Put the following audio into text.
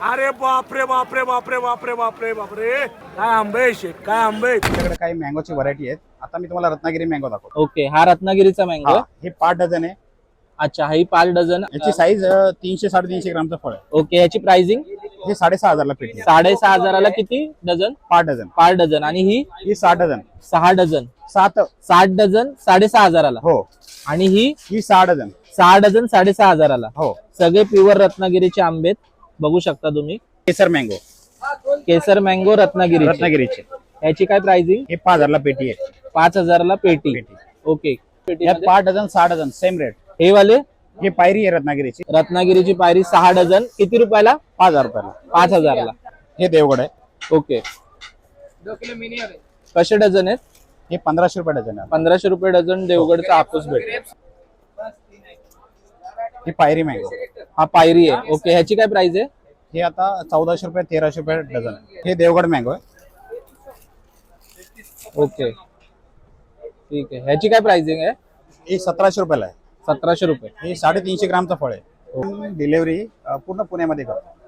अरे बापरे बापरे बापरे बापरे बापरे बापरे, काय आंबे शेट, काय आंबे. आपल्याकडे काही मँगोची व्हरायटी आहेत. आता मी तुम्हाला रत्नागिरी मँगो दाखवतो. ओके, हा रत्नागिरीचा मँगो. हे 5 डझन आहे. अच्छा, ही 5 डझन. याची साईज 300-350 ग्रामचं फळ आहे. ओके, याची प्राइसिंग हे 6,500 ला पेटी आहे. 6,500 किती डझन? 5 डझन. 5 डझन. आणि ही 6 डझन. 6 डझन. 7 डझन 6,500. हो. आणि ही 6 डझन. 6 डझन 6,500. हो. सगळे प्युअर रत्नागिरीचे आंबे आहेत. बघू शकता तुम्ही. केसर मँगो. केसर मँगो रत्नागिरीचे. याची काय प्राइसिंग? हे 5,000 ला पेटी आहे. 5,000 पेटी. ओके. यात 5 डझन 6 डझन सेम रेट. हे वाले हे पायरी आहे रत्नागिरीची. रत्नागिरीची पायरी 6 डझन किती रुपयाला? 5,000 रुपयाला. 5,000. हे देवगड आहे. ओके. कसे डझन आहेत? हे 1,500 रुपये डझन आहे. 1,500 रुपये डझन देवगडचा हापूस भेट. ही पायरी मँगो. हा पायरी आहे. ओके, ह्याची काय प्राइस आहे? हे आता 1,400 रुपये 1,300 रुपये डझन. हे देवगड मँगो आहे. ओके, ठीक आहे. ह्याची काय प्राइसिंग आहे? हे 1,700 रुपयाला आहे. 1,700 रुपये. हे 350 ग्रामचं फळ आहे. डिलिव्हरी पूर्ण पुण्यामध्ये करतो.